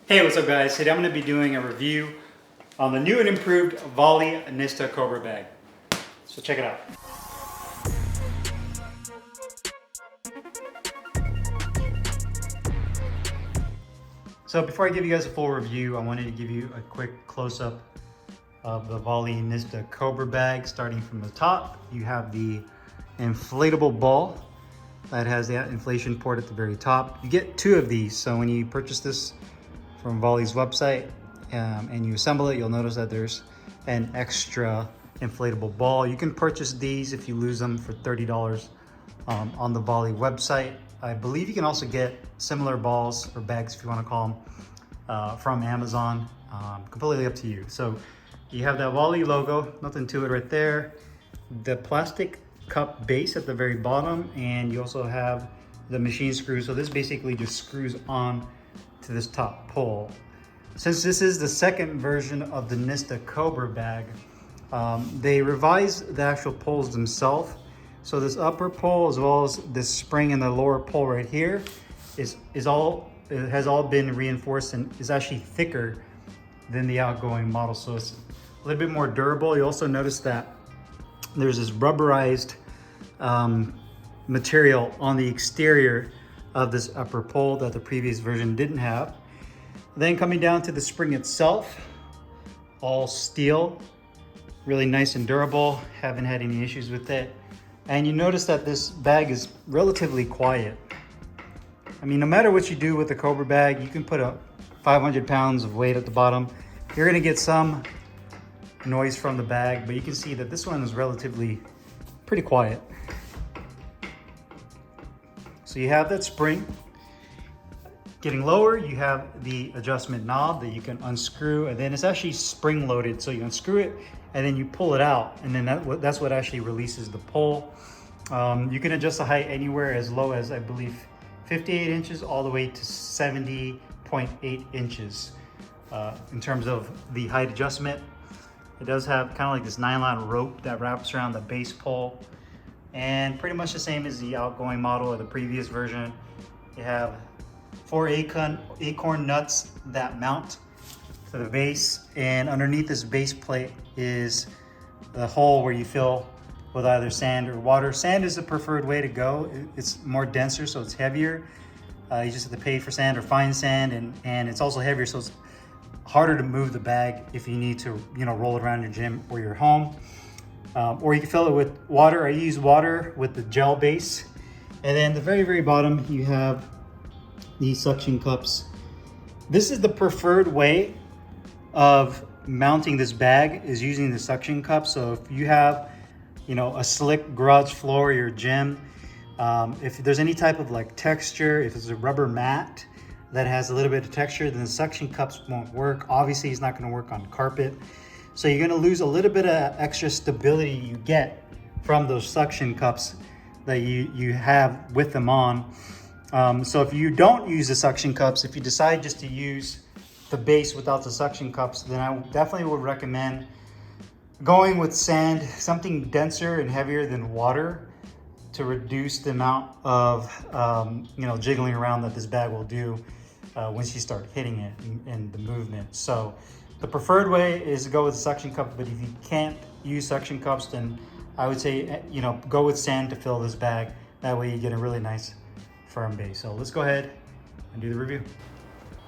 Hey, what's up guys? Today I'm going to be doing a review on the new and improved Vali Nista Cobra Bag. So check it out. So before I give you guys a full review, I wanted to give you a quick close-up of the Vali Nista Cobra Bag. Starting from the top, you have the inflatable ball that has the inflation port at the very top. You get two of these, so when you purchase this from Vali's website and you assemble it, you'll notice that there's an extra inflatable ball. You can purchase these if you lose them for $30 on the Vali website. I believe you can also get similar balls or bags, if you want to call them, from Amazon. Completely up to you. So you have that Vali logo, nothing to it right there. The plastic cup base at the very bottom, and you also have the machine screw. So this basically just screws on to this top pole. Since this is the second version of the Nista Cobra Bag, they revised the actual poles themselves. So this upper pole, as well as this spring and the lower pole right here, has all been reinforced and is actually thicker than the outgoing model. So it's a little bit more durable. You also notice that there's this rubberized material on the exterior of this upper pole that the previous version didn't have. Then coming down to the spring itself, all steel, really nice and durable, haven't had any issues with it. And you notice that this bag is relatively quiet. I mean, no matter what you do with the Cobra Bag, you can put a 500 pounds of weight at the bottom. You're gonna get some noise from the bag, but you can see that this one is relatively pretty quiet. So you have that spring. Getting lower, you have the adjustment knob that you can unscrew, and then it's actually spring loaded. So you unscrew it and then you pull it out, and then that's what actually releases the pole. You can adjust the height anywhere as low as, I believe, 58 inches all the way to 70.8 inches in terms of the height adjustment. It does have kind of like this nylon rope that wraps around the base pole, and pretty much the same as the outgoing model or the previous version. You have 4 acorn nuts that mount to the base, and underneath this base plate is the hole where you fill with either sand or water. Sand is the preferred way to go. It's more denser, so it's heavier. You just have to pay for sand or fine sand, and it's also heavier, so it's harder to move the bag if you need to, roll it around your gym or your home. Or you can fill it with water. I use water with the gel base. And then the very, very bottom, you have these suction cups. This is the preferred way of mounting this bag, is using the suction cup. So if you have, a slick garage floor or your gym, if there's any type of like texture, if it's a rubber mat that has a little bit of texture, then the suction cups won't work. Obviously, it's not going to work on carpet. So you're going to lose a little bit of extra stability you get from those suction cups that you have with them on. So if you don't use the suction cups, if you decide just to use the base without the suction cups, then I definitely would recommend going with sand, something denser and heavier than water, to reduce the amount of jiggling around that this bag will do once you start hitting it and the movement. So the preferred way is to go with a suction cup, but if you can't use suction cups, then I would say, go with sand to fill this bag. That way you get a really nice firm base. So let's go ahead and do the review.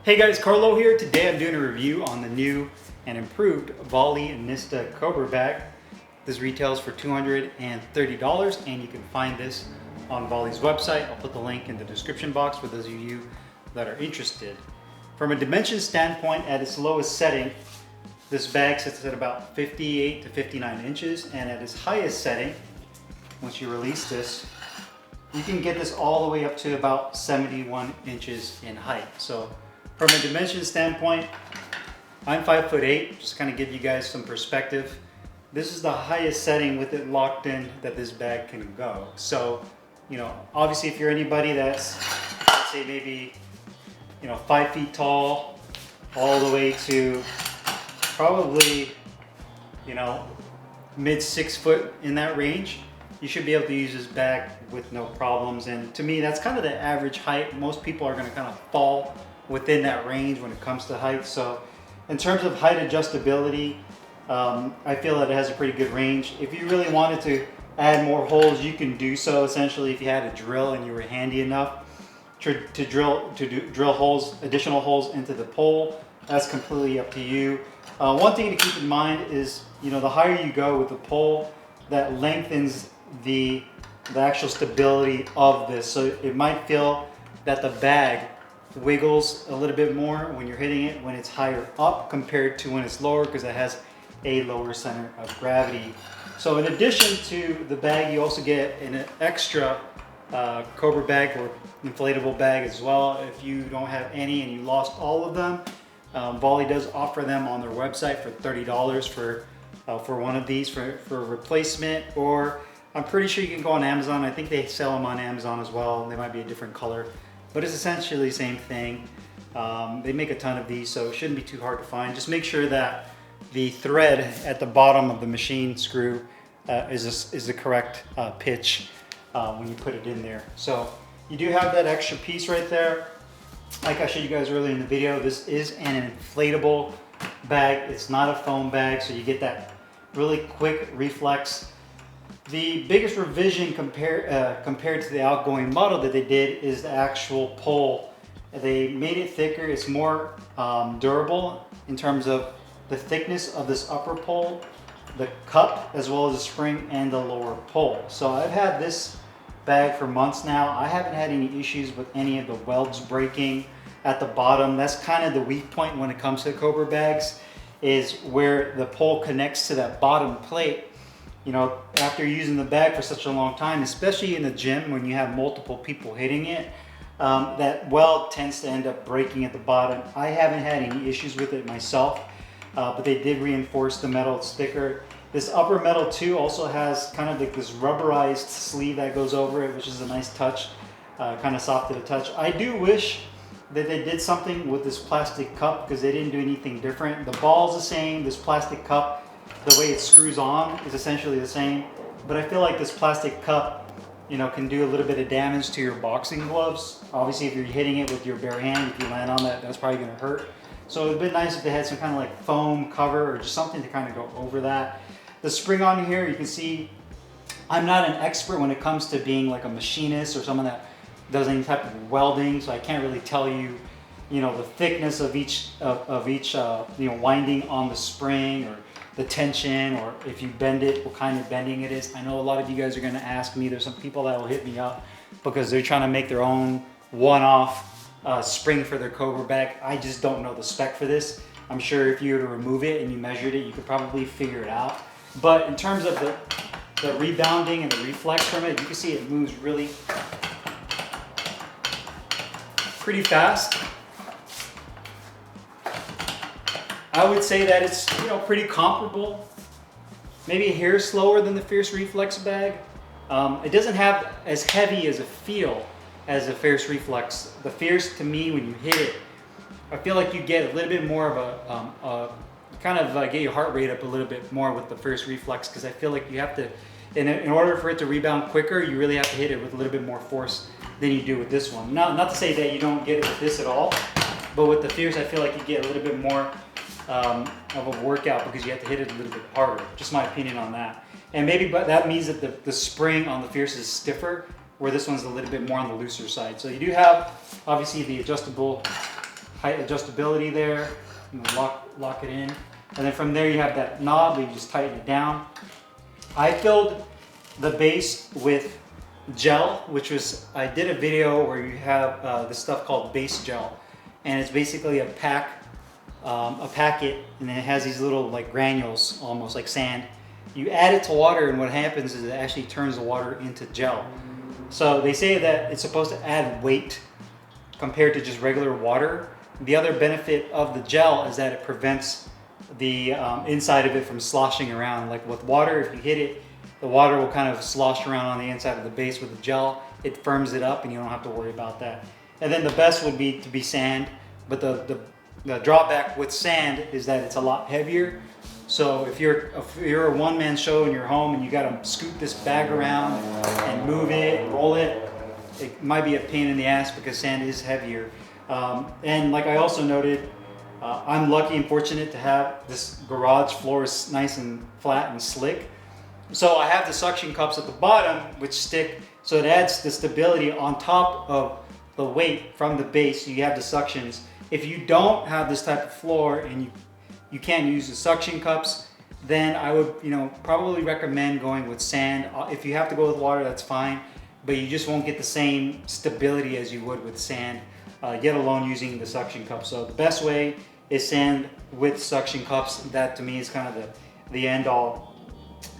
Hey guys, Carlo here. Today I'm doing a review on the new and improved Vali Nista Cobra Bag. This retails for $230, and you can find this on Vali's website. I'll put the link in the description box for those of you that are interested. From a dimension standpoint, at its lowest setting, this bag sits at about 58 to 59 inches, and at its highest setting, once you release this, you can get this all the way up to about 71 inches in height. So from a dimension standpoint, I'm 5'8", just kind of give you guys some perspective. This is the highest setting with it locked in that this bag can go. So, obviously if you're anybody that's, let's say maybe, 5 feet tall, all the way to probably, mid 6 foot, in that range, you should be able to use this bag with no problems. And to me, that's kind of the average height. Most people are going to kind of fall within that range when it comes to height. So in terms of height adjustability, I feel that it has a pretty good range. If you really wanted to add more holes, you can do so. Essentially, if you had a drill and you were handy enough to drill holes, additional holes into the pole, that's completely up to you. One thing to keep in mind is, you know, the higher you go with the pole, that lengthens the actual stability of this. So it might feel that the bag wiggles a little bit more when you're hitting it when it's higher up compared to when it's lower, because it has a lower center of gravity. So in addition to the bag, you also get an extra Cobra bag or inflatable bag as well. If you don't have any and you lost all of them, Vali does offer them on their website for $30 for one of these for replacement, or I'm pretty sure you can go on Amazon. I think they sell them on Amazon as well. They might be a different color, but it's essentially the same thing. They make a ton of these, so it shouldn't be too hard to find. Just make sure that the thread at the bottom of the machine screw is the correct pitch when you put it in there. So you do have that extra piece right there. Like I showed you guys earlier in the video, this is an inflatable bag. It's not a foam bag, so you get that really quick reflex. The biggest revision compared to the outgoing model that they did is the actual pole. They made it thicker. It's more durable in terms of the thickness of this upper pole, the cup, as well as the spring and the lower pole. So I've had this bag for months now. I haven't had any issues with any of the welds breaking at the bottom. That's kind of the weak point when it comes to Cobra bags, is where the pole connects to that bottom plate. You know, after using the bag for such a long time, especially in the gym when you have multiple people hitting it, that weld tends to end up breaking at the bottom. I haven't had any issues with it myself, but they did reinforce the metal sticker. This upper metal too also has kind of like this rubberized sleeve that goes over it, which is a nice touch, kind of soft to the touch. I do wish that they did something with this plastic cup, because they didn't do anything different. The ball's the same. This plastic cup, the way it screws on is essentially the same, but I feel like this plastic cup, you know, can do a little bit of damage to your boxing gloves. Obviously, if you're hitting it with your bare hand, if you land on that, that's probably going to hurt. So it would have been nice if they had some kind of like foam cover or just something to kind of go over that. The spring on here, you can see I'm not an expert when it comes to being like a machinist or someone that does any type of welding, so I can't really tell you, you know, the thickness of each you know, winding on the spring, or the tension, or if you bend it, what kind of bending it is. I know a lot of you guys are going to ask me. There's some people that will hit me up because they're trying to make their own one-off spring for their Cobra bag. I just don't know the spec for this. I'm sure if you were to remove it and you measured it, you could probably figure it out. But in terms of the rebounding and the reflex from it, you can see it moves really pretty fast. I would say that it's, you know, pretty comparable, maybe a hair slower than the Fierce Reflex bag. It doesn't have as heavy as a feel as the Fierce Reflex. The Fierce, to me, when you hit it, I feel like you get a little bit more of a kind of get your heart rate up a little bit more with the Fierce Reflex, because I feel like you have to, in order for it to rebound quicker, you really have to hit it with a little bit more force than you do with this one. Not to say that you don't get it with this at all, but with the Fierce, I feel like you get a little bit more of a workout because you have to hit it a little bit harder. Just my opinion on that. And maybe, but that means that the spring on the Fierce is stiffer, where this one's a little bit more on the looser side. So you do have obviously the adjustable height adjustability there. You know, lock it in, and then from there you have that knob where you just tighten it down. I filled the base with gel, which was, I did a video where you have this stuff called base gel, and it's basically a packet, and then it has these little like granules, almost like sand. You add it to water, and what happens is it actually turns the water into gel. So they say that it's supposed to add weight compared to just regular water. The other benefit of the gel is that it prevents the inside of it from sloshing around. Like with water, if you hit it, the water will kind of slosh around on the inside of the base. With the gel, it firms it up and you don't have to worry about that. And then the best would be to be sand, but the drawback with sand is that it's a lot heavier. So if you're a one-man show in your home and you got to scoot this bag around and move it, roll it, it might be a pain in the ass because sand is heavier. And like I also noted, I'm lucky and fortunate to have this garage floor is nice and flat and slick. So I have the suction cups at the bottom which stick, so it adds the stability on top of the weight from the base. You have the suctions. If you don't have this type of floor and you can't use the suction cups, then I would probably recommend going with sand. If you have to go with water, that's fine, but you just won't get the same stability as you would with sand, yet alone using the suction cups. So the best way is sand with suction cups. That to me is kind of the end all.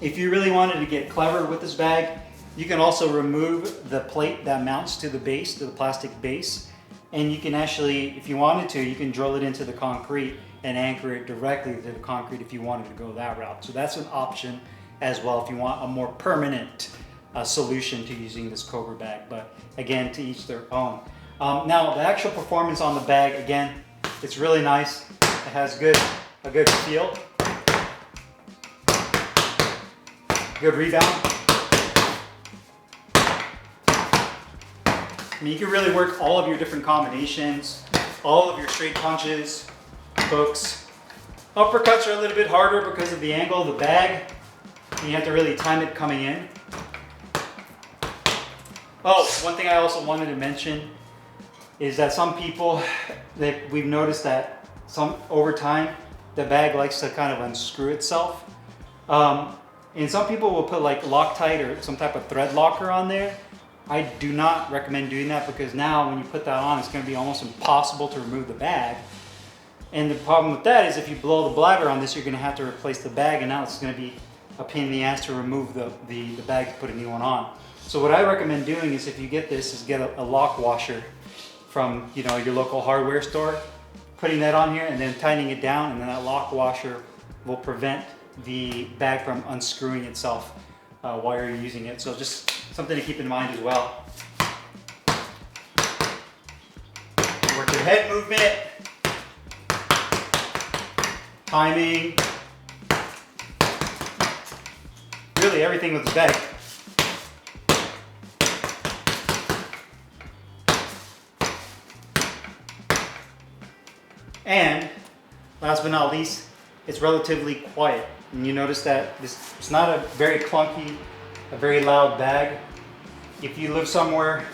If you really wanted to get clever with this bag, you can also remove the plate that mounts to the base, to the plastic base, and you can actually, if you wanted to, you can drill it into the concrete and anchor it directly to the concrete if you wanted to go that route. So that's an option as well if you want a more permanent solution to using this Cobra bag. But again, to each their own. Now the actual performance on the bag, again, it's really nice. It has a good feel, good rebound. I mean, you can really work all of your different combinations, all of your straight punches, hooks. Uppercuts are a little bit harder because of the angle of the bag. And you have to really time it coming in. Oh, one thing I also wanted to mention is that some people, we've noticed that over time, the bag likes to kind of unscrew itself. And some people will put like Loctite or some type of thread locker on there. I do not recommend doing that because now when you put that on, it's going to be almost impossible to remove the bag. And the problem with that is if you blow the bladder on this, you're going to have to replace the bag, and now it's going to be a pain in the ass to remove the bag to put a new one on. So what I recommend doing is, if you get this, is get a lock washer from your local hardware store, putting that on here and then tightening it down, and then that lock washer will prevent the bag from unscrewing itself while you're using it. So just something to keep in mind as well. Work your head movement, timing, really everything with the bag. And last but not least, it's relatively quiet. And you notice that it's not a very clunky, a very loud bag. If you live somewhere,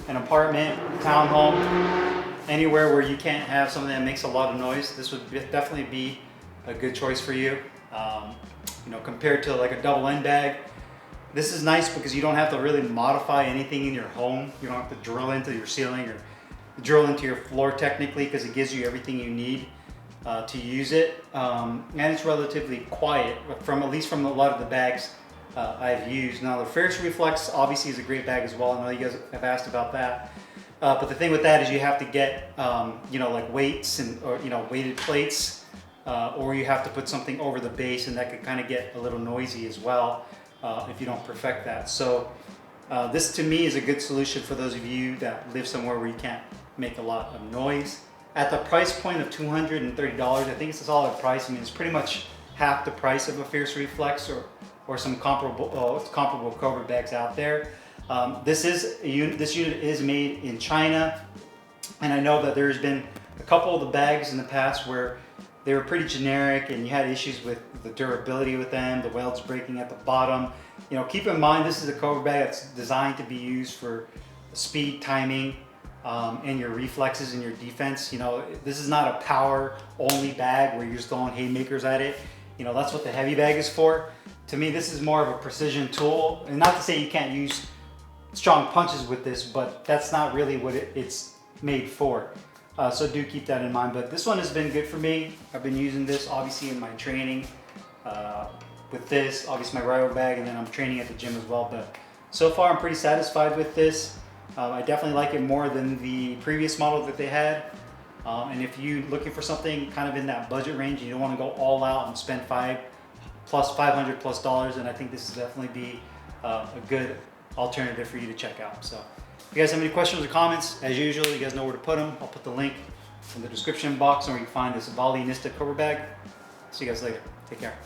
an apartment, townhome, anywhere where you can't have something that makes a lot of noise, this would definitely be a good choice for you. Compared to like a double end bag, this is nice because you don't have to really modify anything in your home. You don't have to drill into your ceiling or drill into your floor technically, because it gives you everything you need to use it. And it's relatively quiet, at least from a lot of the bags I've used. Now the Ferris Reflex obviously is a great bag as well. I know you guys have asked about that. But the thing with that is you have to get like weights or weighted plates, or you have to put something over the base, and that could kind of get a little noisy as well if you don't perfect that. So this to me is a good solution for those of you that live somewhere where you can't make a lot of noise. At the price point of $230, I think it's a solid price. I mean, it's pretty much half the price of a Fierce Reflex or some comparable Cobra bags out there. This unit is made in China, and I know that there's been a couple of the bags in the past where they were pretty generic and you had issues with the durability with them, the welds breaking at the bottom. Keep in mind this is a Cobra bag that's designed to be used for speed, timing, and your reflexes and your defense. This is not a power only bag where you're just throwing haymakers at it. That's what the heavy bag is for. To me, this is more of a precision tool, and not to say you can't use strong punches with this, but that's not really what it's made for. So do keep that in mind. But this one has been good for me. I've been using this obviously in my training with this, obviously my rival bag, and then I'm training at the gym as well. But so far I'm pretty satisfied with this. I definitely like it more than the previous model that they had. And if you're looking for something kind of in that budget range, you don't want to go all out and spend $500 plus, and I think this will definitely be a good alternative for you to check out. So if you guys have any questions or comments, as usual, you guys know where to put them. I'll put the link in the description box where you can find this Vali Nista Cobra bag. See you guys later. Take care.